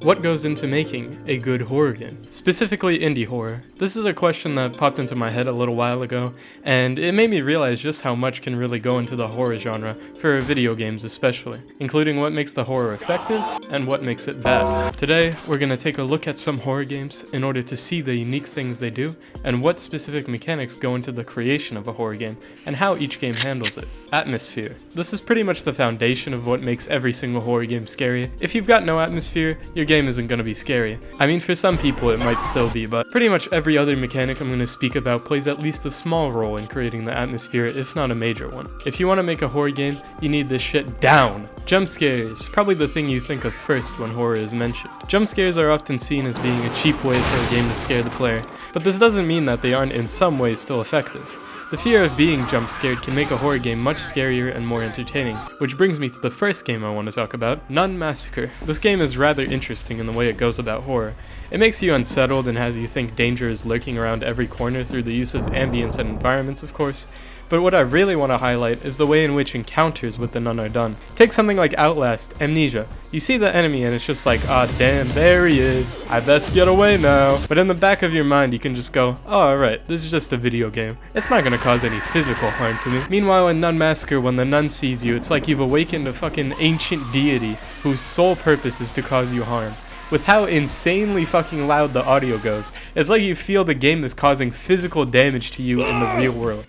What goes into making a good horror game? Specifically indie horror. This is a question that popped into my head a little while ago, and it made me realize just how much can really go into the horror genre, for video games especially, including what makes the horror effective and what makes it bad. Today, we're going to take a look at some horror games in order to see the unique things they do, and what specific mechanics go into the creation of a horror game, and how each game handles it. Atmosphere. This is pretty much the foundation of what makes every single horror game scary. If you've got no atmosphere, your game isn't going to be scary. I mean, for some people it might still be, but pretty much every other mechanic I'm going to speak about plays at least a small role in creating the atmosphere, if not a major one. If you want to make a horror game, you need this shit down. Jump scares, probably the thing you think of first when horror is mentioned. Jump scares are often seen as being a cheap way for a game to scare the player, but this doesn't mean that they aren't in some ways still effective. The fear of being jump scared can make a horror game much scarier and more entertaining, which brings me to the first game I want to talk about, Nun Massacre. This game is rather interesting in the way it goes about horror. It makes you unsettled and has you think danger is lurking around every corner through the use of ambience and environments, of course. But what I really want to highlight is the way in which encounters with the nun are done. Take something like Outlast, Amnesia. You see the enemy and it's just like, ah damn, there he is, I best get away now. But in the back of your mind you can just go, oh alright, this is just a video game. It's not gonna cause any physical harm to me. Meanwhile in Nun Massacre, when the nun sees you, it's like you've awakened a fucking ancient deity whose sole purpose is to cause you harm. With how insanely fucking loud the audio goes, it's like you feel the game is causing physical damage to you in the real world.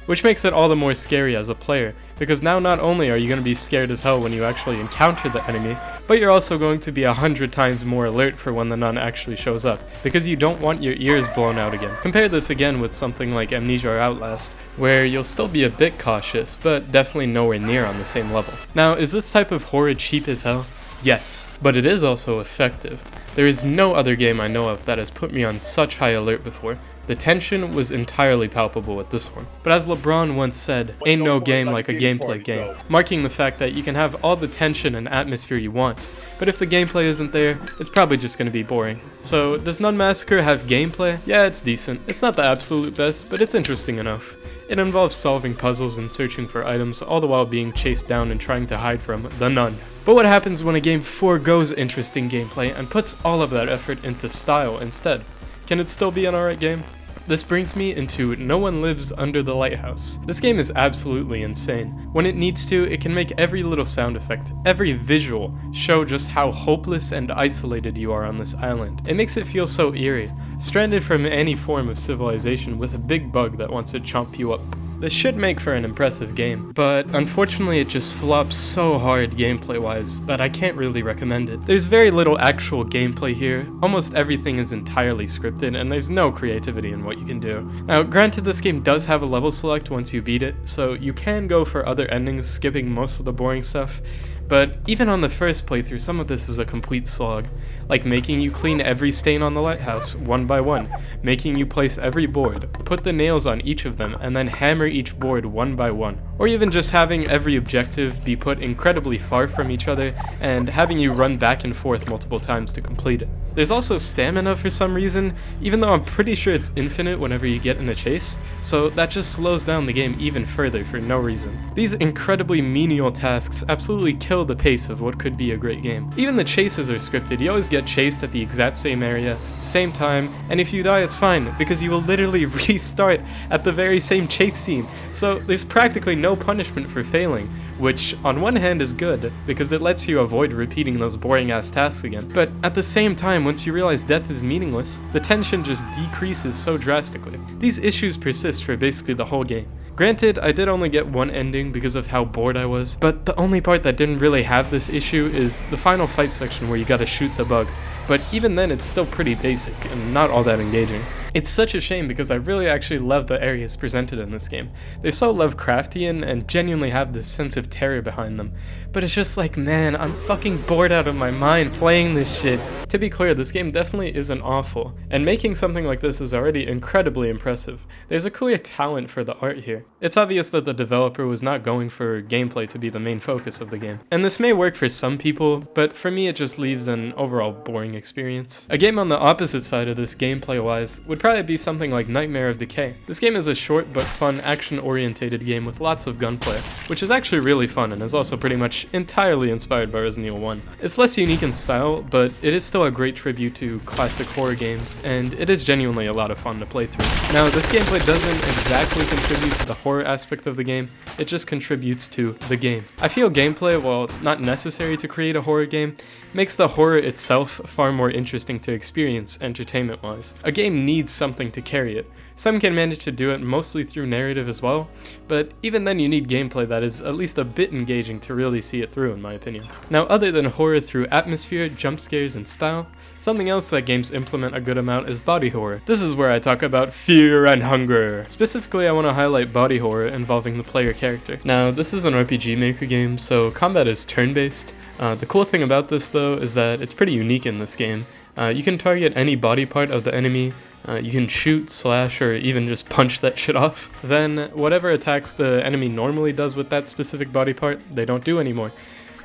Which makes it all the more scary as a player, because now not only are you going to be scared as hell when you actually encounter the enemy, but you're also going to be 100 times more alert for when the nun actually shows up, because you don't want your ears blown out again. Compare this again with something like Amnesia or Outlast, where you'll still be a bit cautious, but definitely nowhere near on the same level. Now, is this type of horror cheap as hell? Yes, but it is also effective. There is no other game I know of that has put me on such high alert before. The tension was entirely palpable with this one. But as LeBron once said, ain't no game like a gameplay game, marking the fact that you can have all the tension and atmosphere you want, but if the gameplay isn't there, it's probably just gonna be boring. So, does Nun Massacre have gameplay? Yeah, it's decent. It's not the absolute best, but it's interesting enough. It involves solving puzzles and searching for items, all the while being chased down and trying to hide from the nun. But what happens when a game forgoes interesting gameplay and puts all of that effort into style instead? Can it still be an alright game? This brings me into No One Lives Under the Lighthouse. This game is absolutely insane. When it needs to, it can make every little sound effect, every visual, show just how hopeless and isolated you are on this island. It makes it feel so eerie, stranded from any form of civilization with a big bug that wants to chomp you up. This should make for an impressive game, but unfortunately it just flops so hard gameplay-wise that I can't really recommend it. There's very little actual gameplay here, almost everything is entirely scripted, and there's no creativity in what you can do. Now, granted this game does have a level select once you beat it, so you can go for other endings, skipping most of the boring stuff, but even on the first playthrough, some of this is a complete slog, like making you clean every stain on the lighthouse, one by one, making you place every board, put the nails on each of them, and then hammer each board one by one, or even just having every objective be put incredibly far from each other, and having you run back and forth multiple times to complete it. There's also stamina for some reason, even though I'm pretty sure it's infinite whenever you get in a chase, so that just slows down the game even further for no reason. These incredibly menial tasks absolutely kill the pace of what could be a great game. Even the chases are scripted. You always get chased at the exact same area, same time, and if you die it's fine, because you will literally restart at the very same chase scene. So there's practically no punishment for failing, which on one hand is good, because it lets you avoid repeating those boring ass tasks again. But at the same time, once you realize death is meaningless, the tension just decreases so drastically. These issues persist for basically the whole game. Granted, I did only get one ending because of how bored I was, but the only part that didn't really have this issue is the final fight section where you gotta shoot the bug. But even then it's still pretty basic and not all that engaging. It's such a shame because I really actually love the areas presented in this game. They're so Lovecraftian and genuinely have this sense of terror behind them. But it's just like, man, I'm fucking bored out of my mind playing this shit. To be clear, this game definitely isn't awful, and making something like this is already incredibly impressive. There's a clear talent for the art here. It's obvious that the developer was not going for gameplay to be the main focus of the game. And this may work for some people, but for me it just leaves an overall boring experience. A game on the opposite side of this gameplay-wise would probably be something like Nightmare of Decay. This game is a short but fun action-orientated game with lots of gunplay, which is actually really fun and is also pretty much entirely inspired by Resident Evil 1. It's less unique in style, but it is still a great tribute to classic horror games, and it is genuinely a lot of fun to play through. Now, this gameplay doesn't exactly contribute to the horror aspect of the game, it just contributes to the game. I feel gameplay, while not necessary to create a horror game, makes the horror itself far more interesting to experience entertainment-wise. A game needs something to carry it. Some can manage to do it mostly through narrative as well, but even then you need gameplay that is at least a bit engaging to really see it through, in my opinion. Now, other than horror through atmosphere, jump scares, and style, something else that games implement a good amount is body horror. This is where I talk about fear and hunger. Specifically, I want to highlight body horror involving the player character. Now, this is an RPG Maker game, so combat is turn-based. The cool thing about this though is that it's pretty unique in this game. You can target any body part of the enemy, you can shoot, slash, or even just punch that shit off. Then, whatever attacks the enemy normally does with that specific body part, they don't do anymore.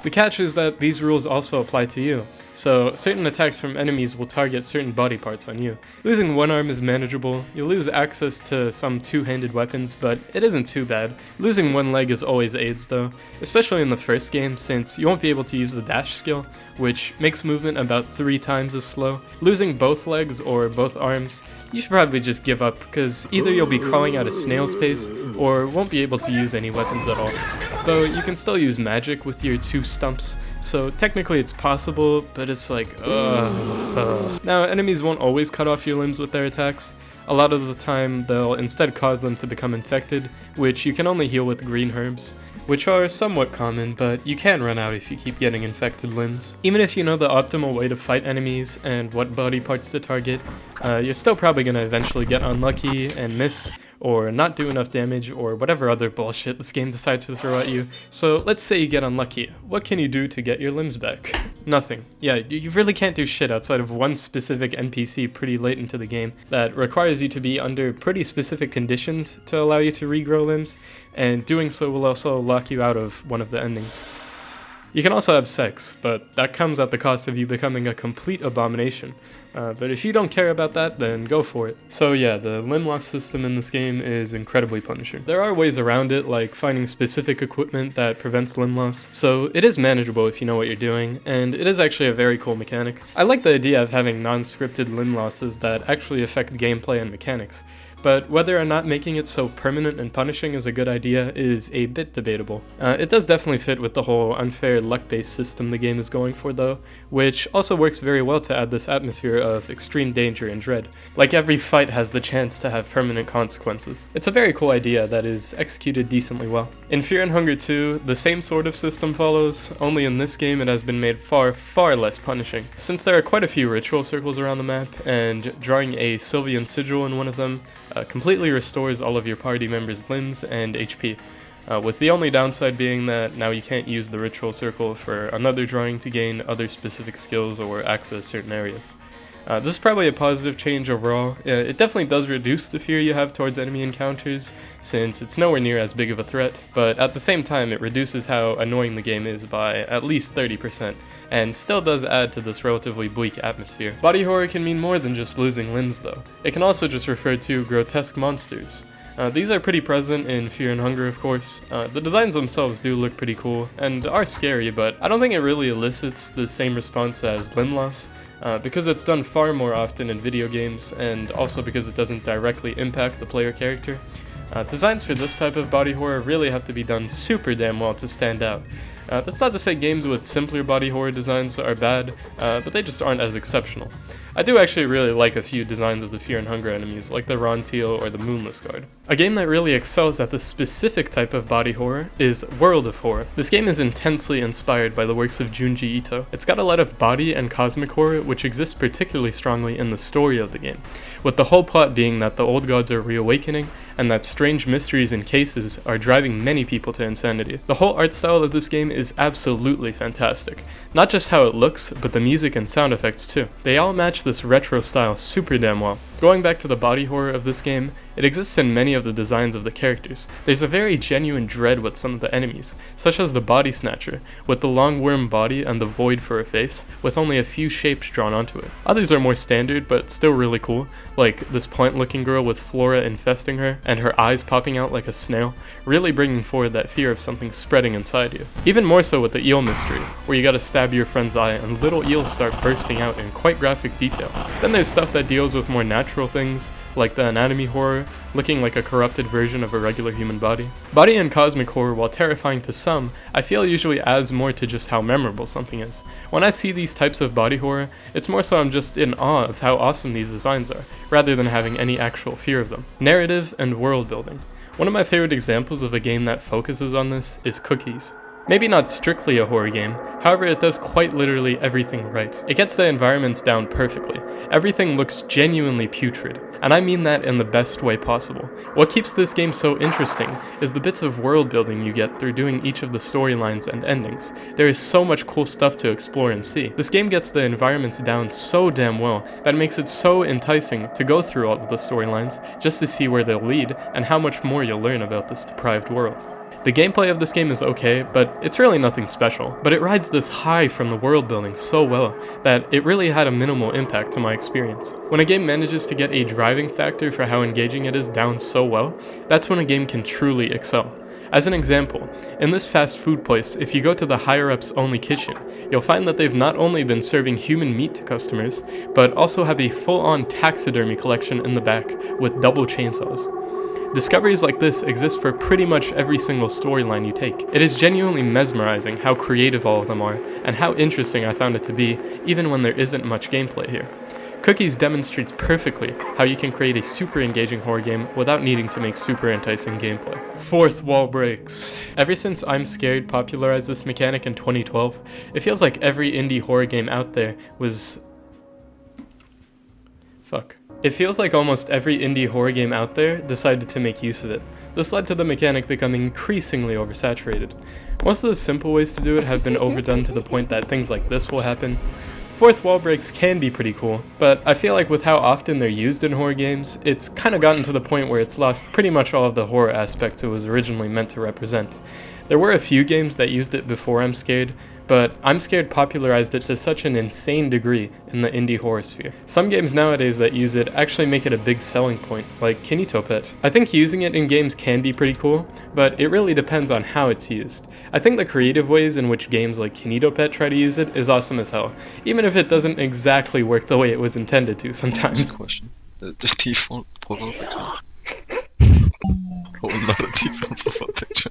The catch is that these rules also apply to you, so certain attacks from enemies will target certain body parts on you. Losing one arm is manageable, you lose access to some two-handed weapons, but it isn't too bad. Losing one leg is always aids though, especially in the first game since you won't be able to use the dash skill, which makes movement about 3 times as slow. Losing both legs or both arms, you should probably just give up, because either you'll be crawling at a snail's pace, or won't be able to use any weapons at all. Though you can still use magic with your 2 stumps, so technically it's possible, but it's like, Now, enemies won't always cut off your limbs with their attacks. A lot of the time, they'll instead cause them to become infected, which you can only heal with green herbs, which are somewhat common, but you can run out if you keep getting infected limbs. Even if you know the optimal way to fight enemies and what body parts to target, you're still probably gonna eventually get unlucky and miss, or not do enough damage, or whatever other bullshit this game decides to throw at you. So let's say you get unlucky. What can you do to get your limbs back? Nothing. Yeah, you really can't do shit outside of one specific NPC pretty late into the game that requires you to be under pretty specific conditions to allow you to regrow limbs, and doing so will also lock you out of one of the endings. You can also have sex, but that comes at the cost of you becoming a complete abomination. But if you don't care about that, then go for it. So yeah, the limb loss system in this game is incredibly punishing. There are ways around it, like finding specific equipment that prevents limb loss, so it is manageable if you know what you're doing, and it is actually a very cool mechanic. I like the idea of having non-scripted limb losses that actually affect gameplay and mechanics, but whether or not making it so permanent and punishing is a good idea is a bit debatable. It does definitely fit with the whole unfair luck-based system the game is going for though, which also works very well to add this atmosphere of extreme danger and dread. Like every fight has the chance to have permanent consequences. It's a very cool idea that is executed decently well. In Fear and Hunger 2, the same sort of system follows, only in this game it has been made far, far less punishing. Since there are quite a few ritual circles around the map, and drawing a Sylvian sigil in one of them completely restores all of your party members' limbs and HP. With the only downside being that now you can't use the ritual circle for another drawing to gain other specific skills or access certain areas. This is probably a positive change overall. It definitely does reduce the fear you have towards enemy encounters, since it's nowhere near as big of a threat, but at the same time it reduces how annoying the game is by at least 30%, and still does add to this relatively bleak atmosphere. Body horror can mean more than just losing limbs though. It can also just refer to grotesque monsters. These are pretty present in Fear and Hunger, of course. The designs themselves do look pretty cool, and are scary, but I don't think it really elicits the same response as limb loss, because it's done far more often in video games, and also because it doesn't directly impact the player character. Designs for this type of body horror really have to be done super damn well to stand out. That's not to say games with simpler body horror designs are bad, but they just aren't as exceptional. I do actually really like a few designs of the Fear and Hunger enemies, like the Ronteal or the Moonless Guard. A game that really excels at this specific type of body horror is World of Horror. This game is intensely inspired by the works of Junji Ito. It's got a lot of body and cosmic horror, which exists particularly strongly in the story of the game, with the whole plot being that the old gods are reawakening, and that strange mysteries and cases are driving many people to insanity. The whole art style of this game is absolutely fantastic. Not just how it looks, but the music and sound effects too. They all match this retro style super damn well. Going back to the body horror of this game, it exists in many of the designs of the characters. There's a very genuine dread with some of the enemies, such as the Body Snatcher, with the long worm body and the void for a face, with only a few shapes drawn onto it. Others are more standard, but still really cool, like this plant-looking girl with flora infesting her, and her eyes popping out like a snail, really bringing forward that fear of something spreading inside you. Even more so with the eel mystery, where you gotta stab your friend's eye and little eels start bursting out in quite graphic detail. Then there's stuff that deals with more natural things, like the anatomy horror, looking like a corrupted version of a regular human body. Body and cosmic horror, while terrifying to some, I feel usually adds more to just how memorable something is. When I see these types of body horror, it's more so I'm just in awe of how awesome these designs are, rather than having any actual fear of them. Narrative and world building. One of my favorite examples of a game that focuses on this is Cookies. Maybe not strictly a horror game, however it does quite literally everything right. It gets the environments down perfectly. Everything looks genuinely putrid, and I mean that in the best way possible. What keeps this game so interesting is the bits of world building you get through doing each of the storylines and endings. There is so much cool stuff to explore and see. This game gets the environments down so damn well that it makes it so enticing to go through all of the storylines just to see where they'll lead and how much more you'll learn about this deprived world. The gameplay of this game is okay, but it's really nothing special. But it rides this high from the world building so well that it really had a minimal impact to my experience. When a game manages to get a driving factor for how engaging it is down so well, that's when a game can truly excel. As an example, in this fast food place, if you go to the higher-ups only kitchen, you'll find that they've not only been serving human meat to customers, but also have a full-on taxidermy collection in the back with double chainsaws. Discoveries like this exist for pretty much every single storyline you take. It is genuinely mesmerizing how creative all of them are, and how interesting I found it to be, even when there isn't much gameplay here. Cookies demonstrates perfectly how you can create a super engaging horror game without needing to make super enticing gameplay. Fourth wall breaks. Ever since I'm Scared popularized this mechanic in 2012, it feels like every indie horror game out there was... It feels like almost every indie horror game out there decided to make use of it. This led to the mechanic becoming increasingly oversaturated. Most of the simple ways to do it have been overdone to the point that things like this will happen. Fourth wall breaks can be pretty cool, but I feel like with how often they're used in horror games, it's kinda gotten to the point where it's lost pretty much all of the horror aspects it was originally meant to represent. There were a few games that used it before I'm Scared, but I'm Scared popularized it to such an insane degree in the indie horror sphere. Some games nowadays that use it actually make it a big selling point, like Kinitopet. I think using it in games can be pretty cool, but it really depends on how it's used. I think the creative ways in which games like Kinitopet try to use it is awesome as hell, even if it doesn't exactly work the way it was intended to sometimes. Next question. The default profile picture. Or not a default profile picture.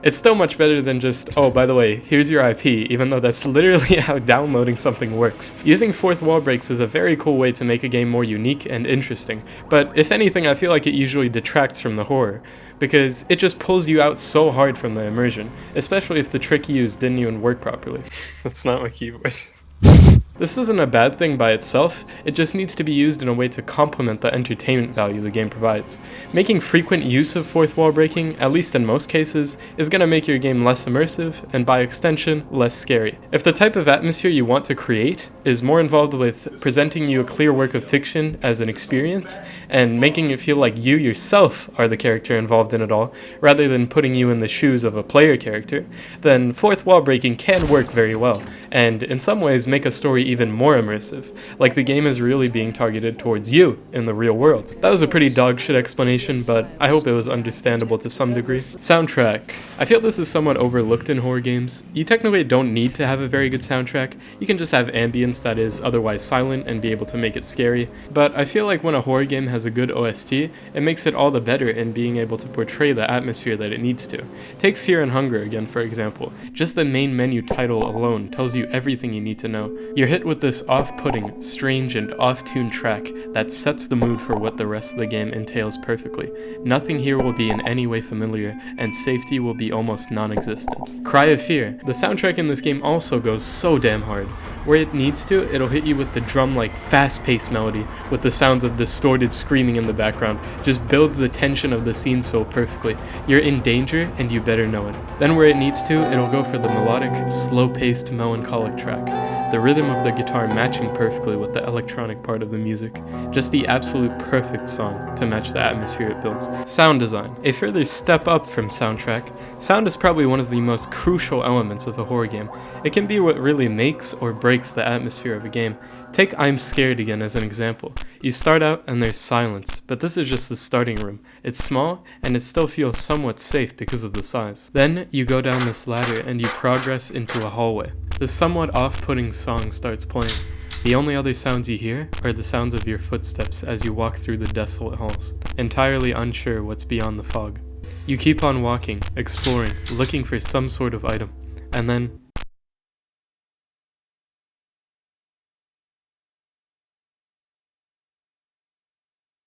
It's still much better than just, oh, by the way, here's your IP, even though that's literally how downloading something works. Using fourth wall breaks is a very cool way to make a game more unique and interesting, but if anything, I feel like it usually detracts from the horror, because it just pulls you out so hard from the immersion, especially if the trick you used didn't even work properly. That's not my keyboard. This isn't a bad thing by itself, it just needs to be used in a way to complement the entertainment value the game provides. Making frequent use of fourth wall breaking, at least in most cases, is going to make your game less immersive, and by extension, less scary. If the type of atmosphere you want to create is more involved with presenting you a clear work of fiction as an experience, and making it feel like you yourself are the character involved in it all, rather than putting you in the shoes of a player character, then fourth wall breaking can work very well, and in some ways make a story even more immersive, like the game is really being targeted towards you in the real world. That was a pretty dogshit explanation, but I hope it was understandable to some degree. Soundtrack. I feel this is somewhat overlooked in horror games. You technically don't need to have a very good soundtrack, you can just have ambience that is otherwise silent and be able to make it scary, but I feel like when a horror game has a good OST, it makes it all the better in being able to portray the atmosphere that it needs to. Take Fear and Hunger again, for example. Just the main menu title alone tells you everything you need to know. You're hit with this off-putting, strange, and off-tuned track that sets the mood for what the rest of the game entails perfectly. Nothing here will be in any way familiar, and safety will be almost non-existent. Cry of Fear. The soundtrack in this game also goes so damn hard. Where it needs to, it'll hit you with the drum-like fast-paced melody with the sounds of distorted screaming in the background. Just builds the tension of the scene so perfectly. You're in danger and you better know it. Then where it needs to, it'll go for the melodic, slow-paced, melancholic track. The rhythm of the guitar matching perfectly with the electronic part of the music. Just the absolute perfect song to match the atmosphere it builds. Sound design. A further step up from soundtrack, sound is probably one of the most crucial elements of a horror game. It can be what really makes or breaks the atmosphere of a game. Take I'm Scared Again as an example. You start out and there's silence, but this is just the starting room. It's small and it still feels somewhat safe because of the size. Then you go down this ladder and you progress into a hallway. The somewhat off-putting song starts playing. The only other sounds you hear are the sounds of your footsteps as you walk through the desolate halls, entirely unsure what's beyond the fog. You keep on walking, exploring, looking for some sort of item, and then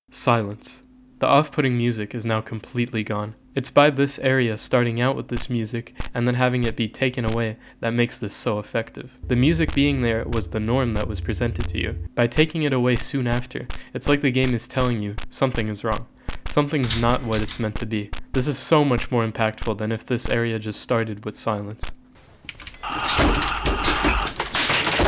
silence. The off-putting music is now completely gone. It's by this area starting out with this music and then having it be taken away that makes this so effective. The music being there was the norm that was presented to you. By taking it away soon after, it's like the game is telling you something is wrong. Something's not what it's meant to be. This is so much more impactful than if this area just started with silence.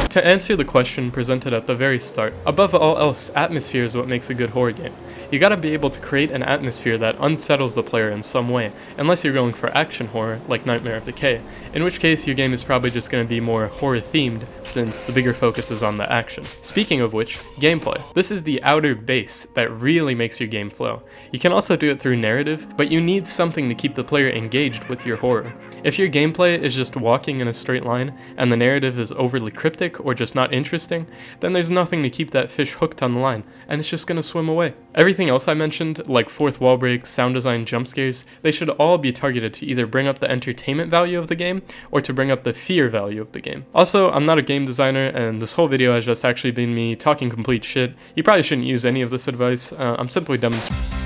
To answer the question presented at the very start, above all else, atmosphere is what makes a good horror game. You gotta be able to create an atmosphere that unsettles the player in some way, unless you're going for action horror, like Nightmare of Decay, in which case your game is probably just gonna be more horror themed, since the bigger focus is on the action. Speaking of which, gameplay. This is the outer base that really makes your game flow. You can also do it through narrative, but you need something to keep the player engaged with your horror. If your gameplay is just walking in a straight line, and the narrative is overly cryptic or just not interesting, then there's nothing to keep that fish hooked on the line, and it's just gonna swim away. Everything else I mentioned, like fourth wall breaks, sound design, jump scares, they should all be targeted to either bring up the entertainment value of the game, or to bring up the fear value of the game. Also, I'm not a game designer, and this whole video has just actually been me talking complete shit. You probably shouldn't use any of this advice. I'm simply demonstrating.